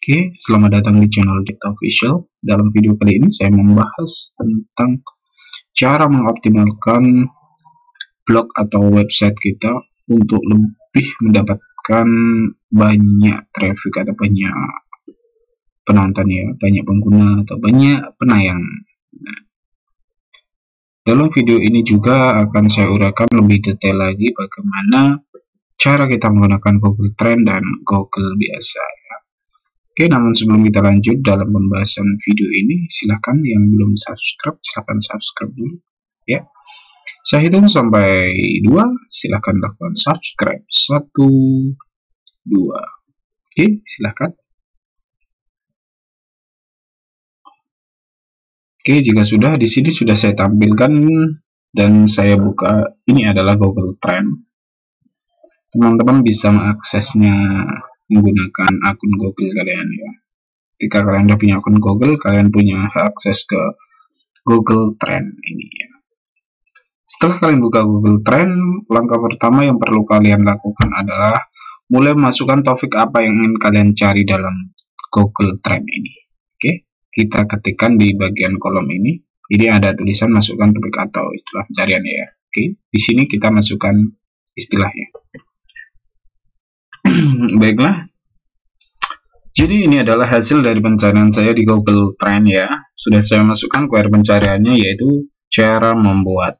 Oke, selamat datang di channel Dikta Official. Dalam video kali ini saya membahas tentang cara mengoptimalkan blog atau website kita untuk lebih mendapatkan banyak traffic atau banyak penonton ya, banyak pengguna atau banyak penayang. Nah, dalam video ini juga akan saya uraikan lebih detail lagi bagaimana cara kita menggunakan Google Trend dan Google biasa ya. Oke, namun sebelum kita lanjut dalam pembahasan video ini, silahkan yang belum subscribe, silahkan subscribe dulu ya. Saya hitung sampai 2, silahkan lakukan subscribe. 1, 2. Oke, silahkan. Oke, jika sudah, di sini sudah saya tampilkan dan saya buka. Ini adalah Google Trend. Teman-teman bisa mengaksesnya menggunakan akun Google kalian ya. Ketika kalian sudah punya akun Google, kalian punya akses ke Google Trend ini ya. Setelah kalian buka Google Trend, langkah pertama yang perlu kalian lakukan adalah mulai masukkan topik apa yang ingin kalian cari dalam Google Trend ini. Oke, kita ketikkan di bagian kolom ini. Jadi ada tulisan masukkan topik atau istilah pencarian ya. Oke, di sini kita masukkan istilahnya. Baiklah. Jadi ini adalah hasil dari pencarian saya di Google Trend ya. Sudah saya masukkan query pencariannya yaitu cara membuat.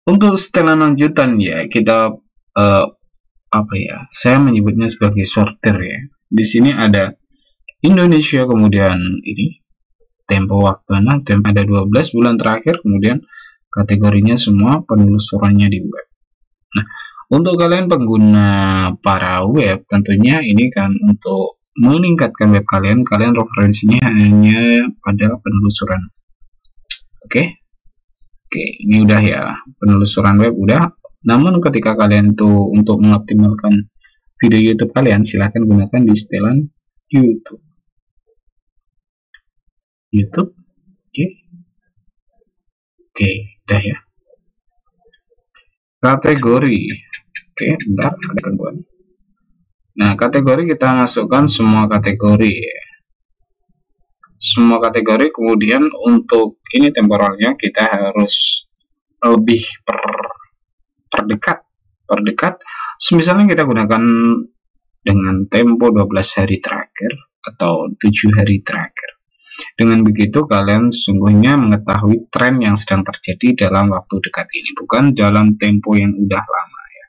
Untuk setelan lanjutan ya, kita saya menyebutnya sebagai sortir ya. Di sini ada Indonesia, kemudian ini tempo waktu, ada 12 bulan terakhir, kemudian kategorinya semua penelusurannya di web. Nah, untuk kalian pengguna para web, tentunya ini kan untuk meningkatkan web kalian referensinya hanya pada penelusuran. Oke, ini udah ya, penelusuran web udah. Namun ketika kalian tuh untuk mengoptimalkan video YouTube kalian, silahkan gunakan di setelan YouTube. Oke, udah ya. Kategori. Oke, bentar, ada gangguan. Nah, kategori kita masukkan semua kategori ya. Semua kategori, kemudian untuk ini temporalnya kita harus lebih perdekat. Misalnya kita gunakan dengan tempo 12 hari terakhir atau 7 hari terakhir. Dengan begitu kalian sungguhnya mengetahui tren yang sedang terjadi dalam waktu dekat ini, bukan dalam tempo yang udah lama ya.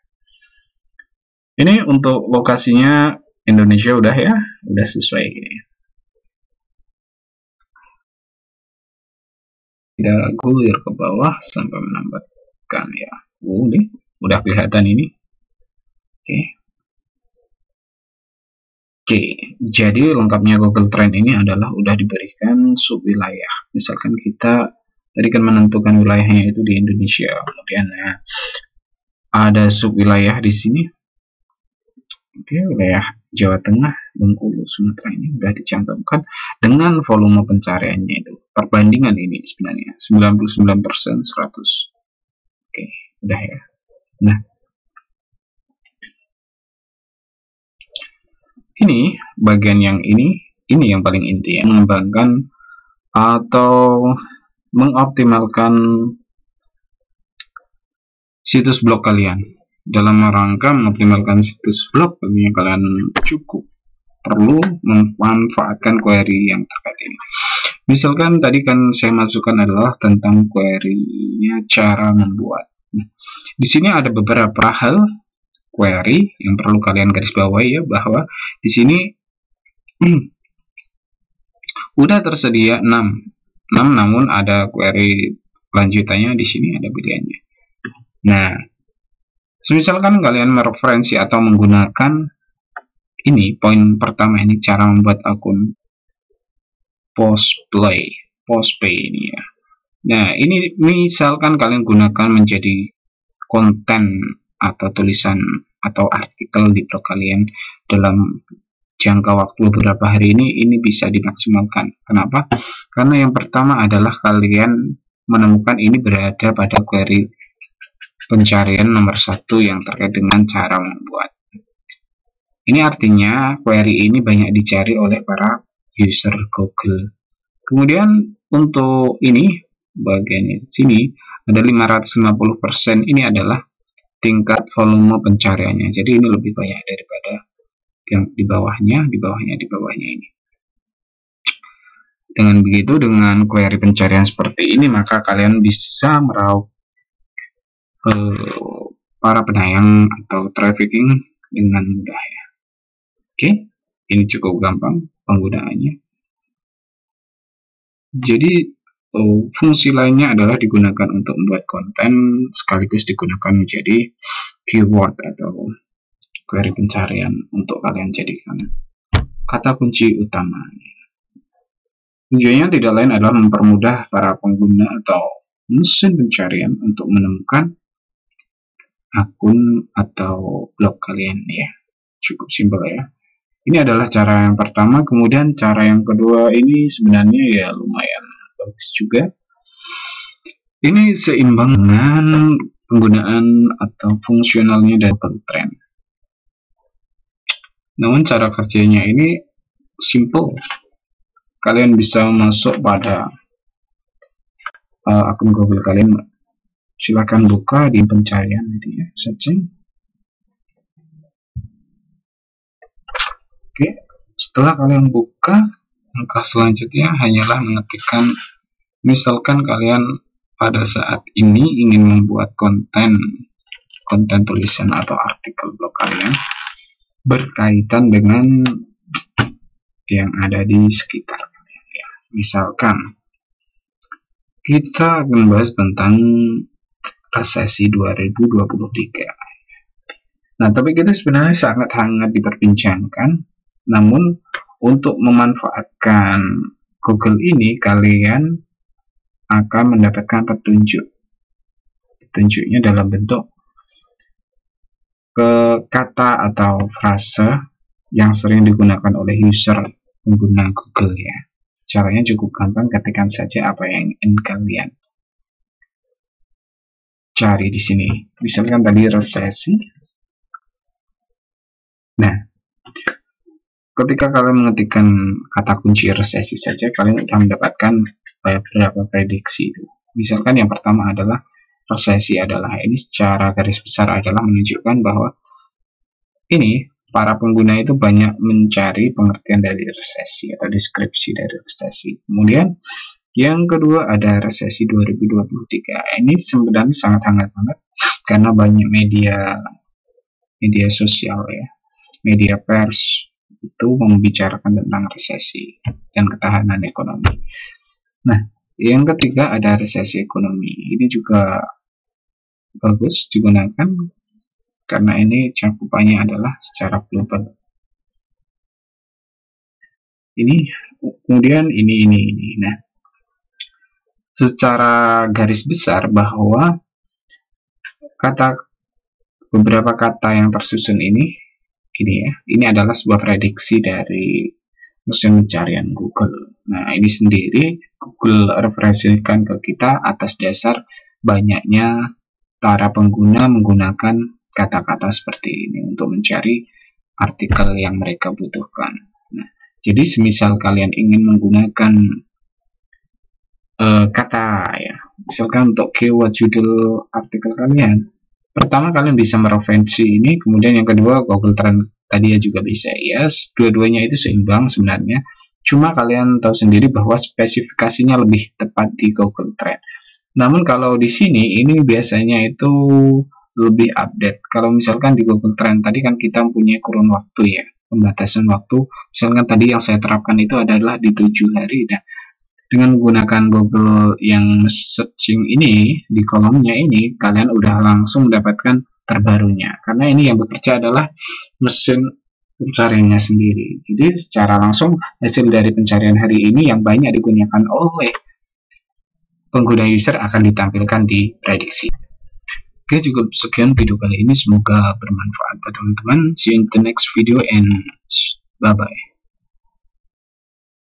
Ini untuk lokasinya Indonesia udah ya, udah sesuai ini. Kita gulir ke bawah sampai menambahkan ya. Ini udah kelihatan ini. Oke, jadi lengkapnya Google Trend ini adalah udah diberikan subwilayah. Misalkan kita tadi kan menentukan wilayahnya itu di Indonesia, kemudian ada subwilayah di sini. Oke, wilayah Jawa Tengah, Bengkulu, Sumatera ini udah dicantumkan dengan volume pencariannya itu. Perbandingan ini sebenarnya 99% 100. Oke, udah ya. Nah, ini bagian yang ini yang paling inti ya, mengembangkan atau mengoptimalkan situs blog kalian. Dalam rangka mengoptimalkan situs blog, tentunya kalian cukup perlu memanfaatkan query yang terkait ini. Misalkan tadi kan saya masukkan adalah tentang query-nya cara membuat. Nah, di sini ada beberapa hal query yang perlu kalian garis bawahi ya, bahwa di sini udah tersedia 6 namun ada query lanjutannya di sini ada pilihannya. Nah, misalkan kalian mereferensi atau menggunakan ini poin pertama ini, cara membuat akun postpay ini ya. Nah, ini misalkan kalian gunakan menjadi konten atau tulisan atau artikel di blog kalian dalam jangka waktu beberapa hari ini bisa dimaksimalkan. Kenapa? Karena yang pertama adalah kalian menemukan ini berada pada query pencarian nomor 1 yang terkait dengan cara membuat. Ini artinya query ini banyak dicari oleh para user Google. Kemudian untuk ini bagian sini ada 550%, ini adalah tingkat volume pencariannya. Jadi ini lebih banyak daripada yang di bawahnya ini. Dengan begitu, dengan query pencarian seperti ini, maka kalian bisa meraup para penayang atau trafficking dengan mudah ya. Oke, ini cukup gampang penggunaannya. Jadi fungsi lainnya adalah digunakan untuk membuat konten, sekaligus digunakan menjadi keyword atau query pencarian untuk kalian jadikan kata kunci utama. Tujuannya tidak lain adalah mempermudah para pengguna atau mesin pencarian untuk menemukan akun atau blog kalian ya. Cukup simpel ya. Ini adalah cara yang pertama. Kemudian cara yang kedua ini sebenarnya ya lumayan bagus juga. Ini seimbang dengan penggunaan atau fungsionalnya dari Google Trend. Namun cara kerjanya ini simple. Kalian bisa masuk pada akun Google kalian. Silakan buka di pencarian gitu ya, searching. Oke, setelah kalian buka, langkah selanjutnya hanyalah mengetikkan, misalkan kalian pada saat ini ingin membuat konten tulisan atau artikel blog kalian berkaitan dengan yang ada di sekitar kalian ya. Misalkan kita akan bahas tentang resesi 2023. Nah, topik itu sebenarnya sangat hangat diperbincangkan. Namun untuk memanfaatkan Google ini, kalian akan mendapatkan petunjuknya dalam bentuk kata atau frase yang sering digunakan oleh user pengguna Google ya. Caranya cukup gampang, ketikkan saja apa yang ingin kalian cari di sini. Misalkan tadi resesi. Nah, ketika kalian mengetikkan kata kunci resesi saja, kalian akan mendapatkan beberapa prediksi. Misalkan yang pertama adalah resesi adalah ini secara garis besar adalah menunjukkan bahwa ini para pengguna itu banyak mencari pengertian dari resesi atau deskripsi dari resesi. Kemudian yang kedua ada resesi 2023. Ini sebenarnya sangat hangat banget karena banyak media sosial ya, media pers itu membicarakan tentang resesi dan ketahanan ekonomi. Nah, yang ketiga ada resesi ekonomi. Ini juga bagus digunakan karena ini cakupannya adalah secara global. Ini kemudian ini. Nah, secara garis besar bahwa beberapa kata yang tersusun ini ya, ini adalah sebuah prediksi dari mesin pencarian Google. Nah, ini sendiri Google referensikan ke kita atas dasar banyaknya para pengguna menggunakan kata-kata seperti ini untuk mencari artikel yang mereka butuhkan. Nah, jadi semisal kalian ingin menggunakan kata ya, misalkan untuk keyword judul artikel kalian, pertama kalian bisa mereferensi ini, kemudian yang kedua Google Trend tadi ya juga bisa. Yes, dua-duanya itu seimbang sebenarnya. Cuma kalian tahu sendiri bahwa spesifikasinya lebih tepat di Google Trend. Namun kalau di sini ini biasanya itu lebih update. Kalau misalkan di Google Trend tadi kan kita punya kurun waktu ya, pembatasan waktu. Misalkan tadi yang saya terapkan itu adalah di 7 hari. Nah, dengan menggunakan Google yang searching ini, di kolomnya ini, kalian udah langsung mendapatkan terbarunya. Karena ini yang bekerja adalah mesin pencariannya sendiri. Jadi secara langsung hasil dari pencarian hari ini yang banyak digunakan oleh pengguna user akan ditampilkan di prediksi. Oke, cukup sekian video kali ini. Semoga bermanfaat buat teman-teman. See you in the next video and bye-bye.